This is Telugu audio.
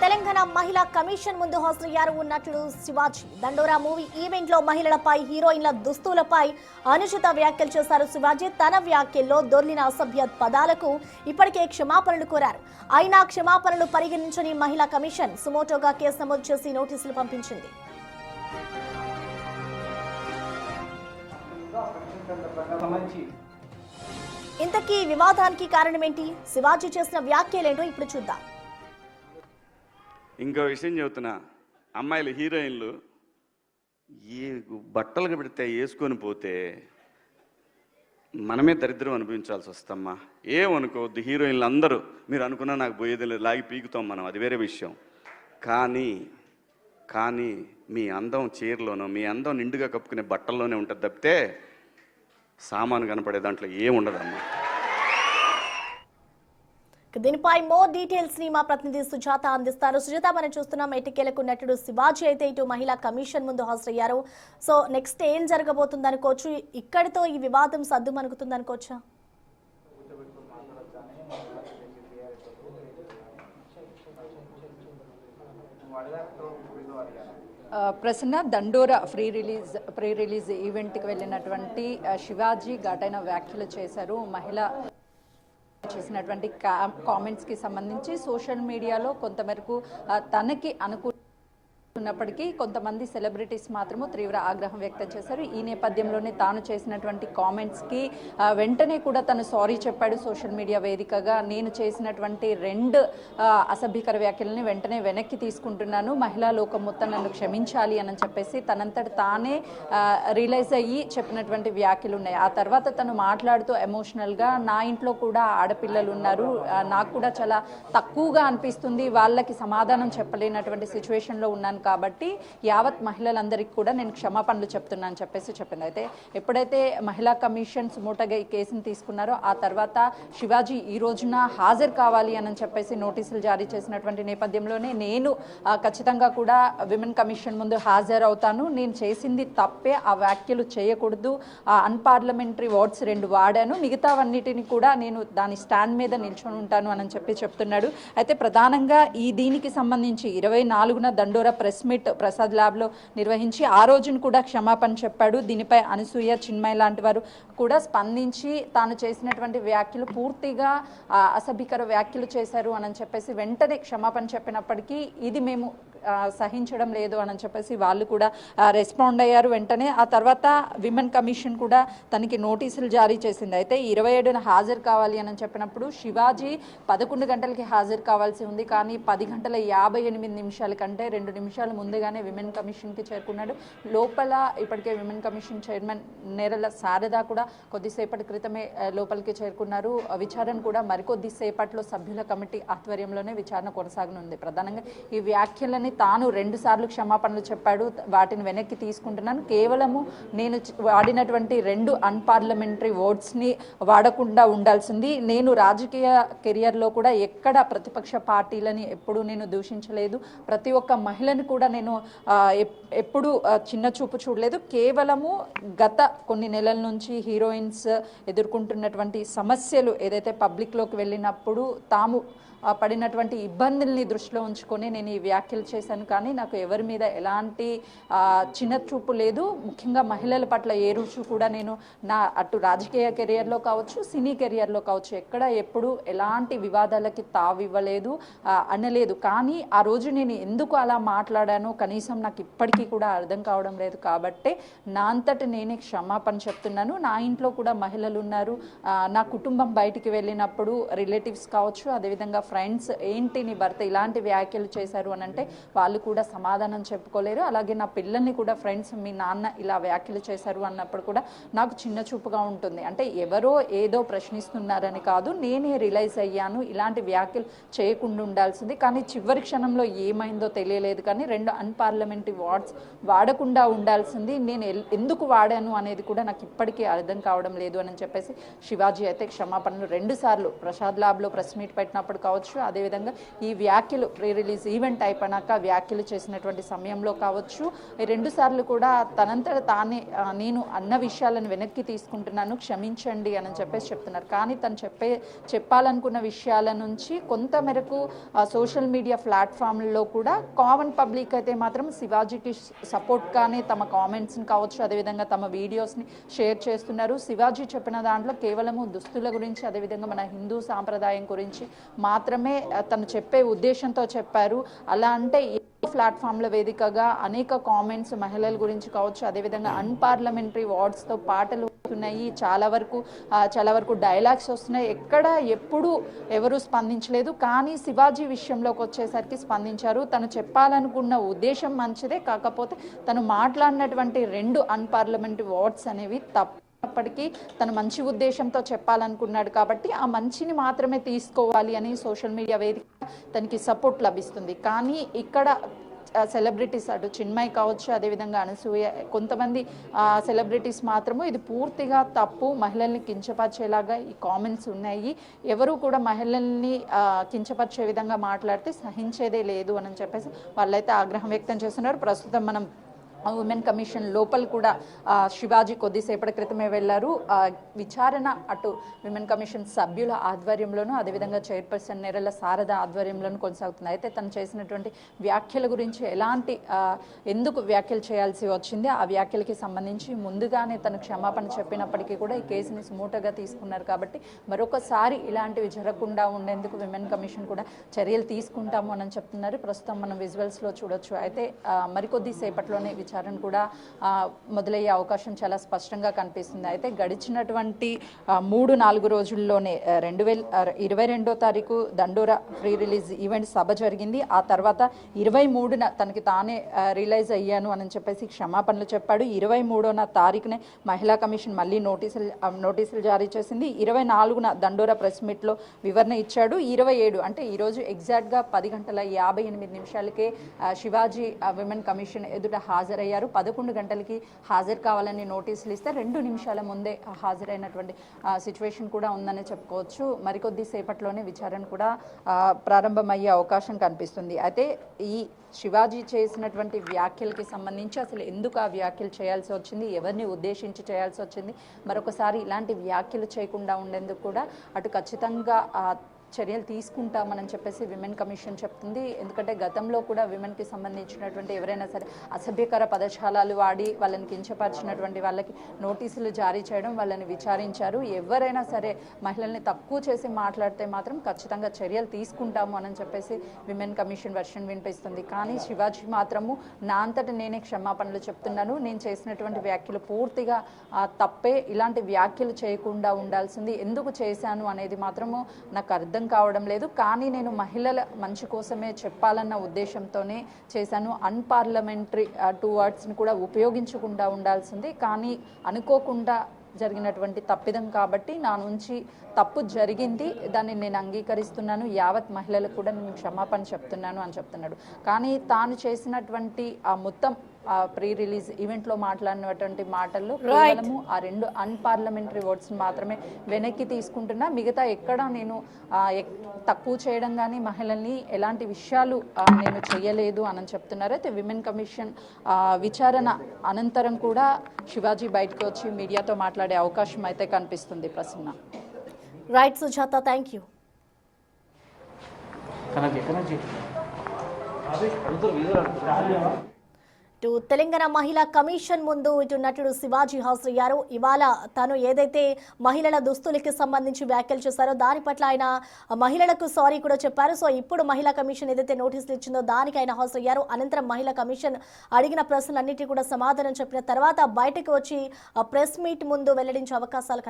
తెలంగాణ మహిళా కమిషన్ ముందు హాజరయ్యారు నటుడు శివాజీ. దండోరా మూవీ ఈవెంట్ లో మహిళలపై, హీరోయిన్ల దుస్తులపై అనుచిత వ్యాఖ్యలు చేశారు శివాజీ. తన వ్యాఖ్యల్లో దొర్లిన అసభ్య పదాలకు ఇప్పటికే క్షమాపణలు కోరారు. అయినా క్షమాపణలు పరిగణించని మహిళా కమిషన్ సుమోటోగా కేసు నమోదు చేసి నోటీసులు పంపించింది. ఇంతకీ వివాదానికి కారణమేంటి? శివాజీ చేసిన వ్యాఖ్యలేంటో ఇప్పుడు చూద్దాం. ఇంకో విషయం చెబుతున్నా, అమ్మాయిలు హీరోయిన్లు ఈ బట్టలు పెడితే వేసుకొని పోతే మనమే దరిద్రం అనుభవించాల్సి వస్తమ్మా. ఏమనుకోవద్దు, హీరోయిన్లు అందరూ మీరు అనుకున్నా నాకు పోయేది లేదు, లాగి పీకుతాం మనం, అది వేరే విషయం. కానీ మీ అందం చీరలోనో, మీ అందం నిండుగా కప్పుకునే బట్టల్లోనే ఉంటుంది తప్పితే సామాను కనపడే దాంట్లో ఏముండదమ్మా. దీనిపై మోర్ డీటెయిల్స్ ని మా ప్రతినిధి సుజాత అందిస్తారు. సుజాత, మనం చూస్తున్నాం ఎటికేలకు నటుడు శివాజీ అయితే ఇటు మహిళా కమిషన్ ముందు హాజరయ్యారు. సో నెక్స్ట్ ఏం జరగబోతుంది అనుకోవచ్చు? ఇక్కడితో ఈ వివాదం సద్దుమణుగుతుంది అనుకోవచ్చా? ప్రసన్న, దండోరా ప్రీ రిలీజ్ ఈవెంట్కి వెళ్ళినటువంటి శివాజీ ఘాటైన వ్యాఖ్యలు చేశారు. మహిళ చేసినటువంటి కామెంట్స్కి సంబంధించి సోషల్ మీడియాలో కొంతమేరకు తనకి ఉన్నప్పటికీ కొంతమంది సెలబ్రిటీస్ మాత్రము తీవ్ర ఆగ్రహం వ్యక్తం చేశారు. ఈ నేపథ్యంలోనే తాను చేసినటువంటి కామెంట్స్కి వెంటనే కూడా తను సారీ చెప్పాడు సోషల్ మీడియా వేదికగా. నేను చేసినటువంటి 2 అసభ్యకర వ్యాఖ్యలని వెంటనే వెనక్కి తీసుకుంటున్నాను, మహిళా లోకం మొత్తం నన్ను క్షమించాలి అని చెప్పేసి తనంతట తానే రియలైజ్ అయ్యి చెప్పినటువంటి వ్యాఖ్యలు ఉన్నాయి. ఆ తర్వాత తను మాట్లాడుతూ ఎమోషనల్గా, నా ఇంట్లో కూడా ఆడపిల్లలు ఉన్నారు, నాకు కూడా చాలా తక్కువగా అనిపిస్తుంది, వాళ్ళకి సమాధానం చెప్పలేనటువంటి సిచ్యువేషన్లో ఉన్నాను కాబట్టి యావత్ మహిళలందరికీ కూడా నేను క్షమాపణలు చెప్తున్నాను చెప్పేసి చెప్పింది. అయితే ఎప్పుడైతే మహిళా కమిషన్ సుమోటోగా ఈ కేసును తీసుకున్నారో ఆ తర్వాత శివాజీ ఈ రోజున హాజరు కావాలి అని చెప్పేసి నోటీసులు జారీ చేసినటువంటి నేపథ్యంలోనే నేను ఖచ్చితంగా కూడా విమెన్ కమిషన్ ముందు హాజరవుతాను, నేను చేసింది తప్పే, ఆ వ్యాఖ్యలు చేయకూడదు, అన్పార్లమెంటరీ వర్డ్స్ 2 వాడాను, మిగతావన్నిటిని కూడా నేను దాని స్టాండ్ మీద నిల్చొని ఉంటాను అని చెప్తున్నాడు. అయితే ప్రధానంగా దీనికి సంబంధించి 24న దండోరా ప్రెస్ మీట్ ప్రసాద్ ల్యాబ్లో నిర్వహించి ఆ రోజును కూడా క్షమాపణ చెప్పాడు. దీనిపై అనసూయ, చిన్మయ్ లాంటి వారు కూడా స్పందించి తాను చేసినటువంటి వ్యాఖ్యలు పూర్తిగా అసభ్యకర వ్యాఖ్యలు చేశారు అని చెప్పేసి వెంటనే క్షమాపణ చెప్పినప్పటికీ ఇది మేము సహించడం లేదు అని చెప్పేసి వాళ్ళు కూడా రెస్పాండ్ అయ్యారు వెంటనే. ఆ తర్వాత విమెన్ కమిషన్ కూడా తనకి నోటీసులు జారీ చేసింది. అయితే 27న హాజరు కావాలి అని చెప్పినప్పుడు శివాజీ 11 గంటలకి హాజరు కావాల్సి ఉంది, కానీ 10:58 కంటే 2 నిమిషాలు ముందుగానే విమెన్ కమిషన్కి చేరుకున్నాడు. లోపల ఇప్పటికే women commission chairman Nerala Sharada కూడా కొద్దిసేపటి క్రితమే లోపలికి చేరుకున్నారు. విచారణ కూడా మరికొద్దిసేపట్లో సభ్యుల కమిటీ ఆధ్వర్యంలోనే విచారణ కొనసాగనుంది. ప్రధానంగా ఈ వ్యాఖ్యలని తాను 2 సార్లు క్షమాపణలు చెప్పాడు, వాటిని వెనక్కి తీసుకుంటున్నాను, కేవలము నేను వాడినటువంటి 2 అన్పార్లమెంటరీ వర్డ్స్ని వాడకుండా ఉండాల్సింది, నేను రాజకీయ కెరియర్లో కూడా ఎక్కడ ప్రతిపక్ష పార్టీలని ఎప్పుడూ నేను దూషించలేదు, ప్రతి ఒక్క మహిళని కూడా నేను ఎప్పుడు చిన్న చూపు చూడలేదు, కేవలము గత కొన్ని నెలల నుంచి హీరోయిన్స్ ఎదుర్కొంటున్నటువంటి సమస్యలు ఏదైతే పబ్లిక్లోకి వెళ్ళినప్పుడు తాము పడినటువంటి ఇబ్బందుల్ని దృష్టిలో ఉంచుకొని నేను ఈ వ్యాఖ్యలు చేశాను, కానీ నాకు ఎవరి మీద ఎలాంటి చిన్న చూపు లేదు, ముఖ్యంగా మహిళల పట్ల ఏ రుచి కూడా నేను నా అటు రాజకీయ కెరియర్లో కావచ్చు, సినీ కెరియర్లో కావచ్చు ఎక్కడ ఎప్పుడు ఎలాంటి వివాదాలకి తావివ్వలేదు అనలేదు. కానీ ఆ రోజు నేను ఎందుకు అలా మాట్లాడానో కనీసం నాకు ఇప్పటికీ కూడా అర్థం కావడం లేదు, కాబట్టి నా అంతటి నేనే క్షమాపణ చెప్తున్నాను. నా ఇంట్లో కూడా మహిళలు ఉన్నారు, నా కుటుంబం బయటికి వెళ్ళినప్పుడు రిలేటివ్స్ కావచ్చు, అదేవిధంగా ఫ్రెండ్స్ ఏంటి నీ భర్త ఇలాంటి వ్యాఖ్యలు చేశారు అని అంటే వాళ్ళు కూడా సమాధానం చెప్పుకోలేరు. అలాగే నా పిల్లల్ని కూడా ఫ్రెండ్స్ మీ నాన్న ఇలా వ్యాఖ్యలు చేశారు అన్నప్పుడు కూడా నాకు చిన్న చూపుగా ఉంటుంది. అంటే ఎవరో ఏదో ప్రశ్నిస్తున్నారని కాదు, నేనే రియలైజ్ అయ్యాను ఇలాంటి వ్యాఖ్యలు చేయకుండా ఉండాల్సింది, కానీ చివరి క్షణంలో ఏమైందో తెలియలేదు, కానీ 2 అన్పార్లమెంటరీ వర్డ్స్ వాడకుండా ఉండాల్సింది, నేను ఎందుకు వాడాను అనేది కూడా నాకు ఇప్పటికీ అర్థం కావడం లేదు అని చెప్పేసి శివాజీ అయితే క్షమాపణలు 2 సార్లు ప్రసాద్ ల్యాబ్లో ప్రెస్ మీట్ పెట్టినప్పుడు కావచ్చు, అదేవిధంగా ఈ వ్యాఖ్యలు ప్రీ రిలీజ్ ఈవెంట్ అయిపోయినాక వ్యాఖ్యలు చేసినటువంటి సమయంలో కావచ్చు, 2 సార్లు కూడా తనంతట తానే నేను అన్న విషయాలను వెనక్కి తీసుకుంటున్నాను, క్షమించండి అని చెప్పేసి చెప్తున్నారు. కానీ తను చెప్పాలనుకున్న విషయాల నుంచి కొంత మేరకు సోషల్ మీడియా ప్లాట్ఫామ్లలో కూడా కామన్ పబ్లిక్ అయితే మాత్రం శివాజీకి సపోర్ట్గానే తమ కామెంట్స్ని కావచ్చు, అదేవిధంగా తమ వీడియోస్ని షేర్ చేస్తున్నారు. శివాజీ చెప్పిన దాంట్లో కేవలము దుస్తుల గురించి, అదేవిధంగా మన హిందూ సాంప్రదాయం గురించి మాత్రమే తను చెప్పే ఉద్దేశంతో చెప్పారు. అలా అంటే ప్లాట్ఫామ్ల వేదికగా అనేక కామెంట్స్ మహిళల గురించి కావచ్చు, అదేవిధంగా అన్పార్లమెంటరీ వర్డ్స్తో పాటలు వస్తున్నాయి, చాలా వరకు డైలాగ్స్ వస్తున్నాయి. ఎప్పుడు ఎవరు స్పందించలేదు. కానీ శివాజీ విషయంలోకి వచ్చేసరికి స్పందించారు. తను చెప్పాలనుకున్న ఉద్దేశం మంచిదే, కాకపోతే తను మాట్లాడినటువంటి 2 అన్పార్లమెంటరీ వర్డ్స్ అనేవి తప్పటికీ తను మంచి ఉద్దేశంతో చెప్పాలనుకున్నాడు కాబట్టి ఆ మంచిని మాత్రమే తీసుకోవాలి అని సోషల్ మీడియా వేదిక తనకి సపోర్ట్ లభిస్తుంది. కానీ ఇక్కడ సెలబ్రిటీస్ అటు చిన్మయ్ కావచ్చు, అదేవిధంగా అనసూయ, కొంతమంది సెలబ్రిటీస్ మాత్రము ఇది పూర్తిగా తప్పు, మహిళల్ని కించపరిచేలాగా ఈ కామెంట్స్ ఉన్నాయి, ఎవరు కూడా మహిళల్ని కించపరిచే విధంగా మాట్లాడితే సహించేదే లేదు అని చెప్పేసి వాళ్ళైతే ఆగ్రహం వ్యక్తం చేస్తున్నారు. ప్రస్తుతం మనం ఉమెన్ కమిషన్ లోపల కూడా శివాజీ కొద్దిసేపటి క్రితమే వెళ్ళారు. విచారణ అటు విమెన్ కమిషన్ సభ్యుల ఆధ్వర్యంలోనూ, అదేవిధంగా చైర్పర్సన్ నెరల శారద ఆధ్వర్యంలోనూ కొనసాగుతుంది. అయితే తను చేసినటువంటి వ్యాఖ్యల గురించి ఎందుకు వ్యాఖ్యలు చేయాల్సి వచ్చింది, ఆ వ్యాఖ్యలకి సంబంధించి ముందుగానే తను క్షమాపణ చెప్పినప్పటికీ కూడా ఈ కేసుని సుమూటగా తీసుకున్నారు. కాబట్టి మరొకసారి ఇలాంటివి జరగకుండా ఉండేందుకు విమెన్ కమిషన్ కూడా చర్యలు తీసుకుంటాము అని చెప్తున్నారు. ప్రస్తుతం మనం విజువల్స్లో చూడొచ్చు. అయితే మరికొద్ది సేపట్లోనే విచారణ కూడా మొదలయ్యే అవకాశం చాలా స్పష్టంగా కనిపిస్తుంది. అయితే గడిచినటువంటి 3-4 రోజుల్లోనే 2022వ తారీఖు దండోరా ఫ్రీ రిలీజ్ ఈవెంట్ సభ జరిగింది. ఆ తర్వాత 23న తనకి తానే రియలైజ్ అయ్యాను అని చెప్పేసి క్షమాపణలు చెప్పాడు. 23వ తారీఖునే మహిళా కమిషన్ మళ్ళీ నోటీసులు జారీ చేసింది. 24న దండోరా ప్రెస్ మీట్లో వివరణ ఇచ్చాడు. 27 అంటే ఈరోజు ఎగ్జాక్ట్గా 10:58 శివాజీ విమెన్ కమిషన్ ఎదుట హాజరయ్యారు. 11 గంటలకి హాజరు కావాలని నోటీసులు ఇస్తే 2 నిమిషాల ముందే హాజరైనటువంటి సిచ్యువేషన్ కూడా ఉందని చెప్పుకోవచ్చు. మరికొద్ది సేపట్లోనే విచారణ కూడా ప్రారంభమయ్యే అవకాశం కనిపిస్తుంది. అయితే ఈ శివాజీ చేసినటువంటి వ్యాఖ్యలకి సంబంధించి అసలు ఎందుకు ఆ వ్యాఖ్యలు చేయాల్సి వచ్చింది, ఎవరిని ఉద్దేశించి చేయాల్సి వచ్చింది, మరొకసారి ఇలాంటి వ్యాఖ్యలు చేయకుండా ఉండేందుకు కూడా అటు ఖచ్చితంగా చర్యలు తీసుకుంటామని చెప్పేసి విమెన్ కమిషన్ చెప్తుంది. ఎందుకంటే గతంలో కూడా విమెన్కి సంబంధించినటువంటి ఎవరైనా సరే అసభ్యకర పదజాలాలు వాడి వాళ్ళని కించపరిచినటువంటి వాళ్ళకి నోటీసులు జారీ చేయడం, వాళ్ళని విచారించారు. ఎవరైనా సరే మహిళల్ని తక్కువ చేసి మాట్లాడితే మాత్రం ఖచ్చితంగా చర్యలు తీసుకుంటాము అని చెప్పేసి విమెన్ కమిషన్ వర్షన్ వినిపిస్తుంది. కానీ శివాజీ మాత్రము నా అంతట నేనే క్షమాపణలు చెప్తున్నాను, నేను చేసినటువంటి వ్యాఖ్యలు పూర్తిగా తప్పే, ఇలాంటి వ్యాఖ్యలు చేయకుండా ఉండాల్సింది, ఎందుకు చేశాను అనేది మాత్రము నాకు అర్థం కావడం లేదు. కానీ నేను మహిళల మంచి కోసమే చెప్పాలన్న ఉద్దేశంతోనే చేశాను. అన్పార్లమెంటరీ 2 వర్డ్స్ని కూడా ఉపయోగించకుండా ఉండాల్సింది. కానీ అనుకోకుండా జరిగినటువంటి తప్పిదం కాబట్టి నా నుంచి తప్పు జరిగింది, దాన్ని నేను అంగీకరిస్తున్నాను, యావత్ మహిళలకు కూడా నేను క్షమాపణ చెప్తున్నాను అని చెప్తున్నాడు. కానీ తాను చేసినటువంటి ఆ మొత్తం ప్రీ రిలీజ్ ఈవెంట్లో మాట్లాడినటువంటి మాటల్లో కేవలము ఆ 2 అన్పార్లమెంటరీ వర్డ్స్ మాత్రమే వెనక్కి తీసుకుంటున్నా, మిగతా ఎక్కడ నేను తక్కువ చేయడం కానీ మహిళల్ని ఎలాంటి విషయాలు నేను చేయలేదు అని చెప్తున్నారు. అయితే విమెన్ కమిషన్ విచారణ అనంతరం కూడా శివాజీ బయటకు వచ్చి మీడియాతో మాట్లాడే అవకాశం అయితే కనిపిస్తుంది. Prasanna. Right Sujatha, thank you. ఇటు తెలంగాణ మహిళా కమిషన్ ముందు ఇటు నటుడు శివాజీ హాజరయ్యారు. ఇవాళ తను ఏదైతే మహిళల దుస్తులకి సంబంధించి వ్యాఖ్యలు చేశారో దాని పట్ల ఆయన మహిళలకు సారీ కూడా చెప్పారు. సో ఇప్పుడు మహిళా కమిషన్ ఏదైతే నోటీసులు ఇచ్చిందో దానికి ఆయన హాజరయ్యారు. అనంతరం మహిళా కమిషన్ అడిగిన ప్రశ్నలన్నిటి కూడా సమాధానం చెప్పిన తర్వాత బయటకు వచ్చి ప్రెస్ మీట్ ముందు వెల్లడించే అవకాశాలు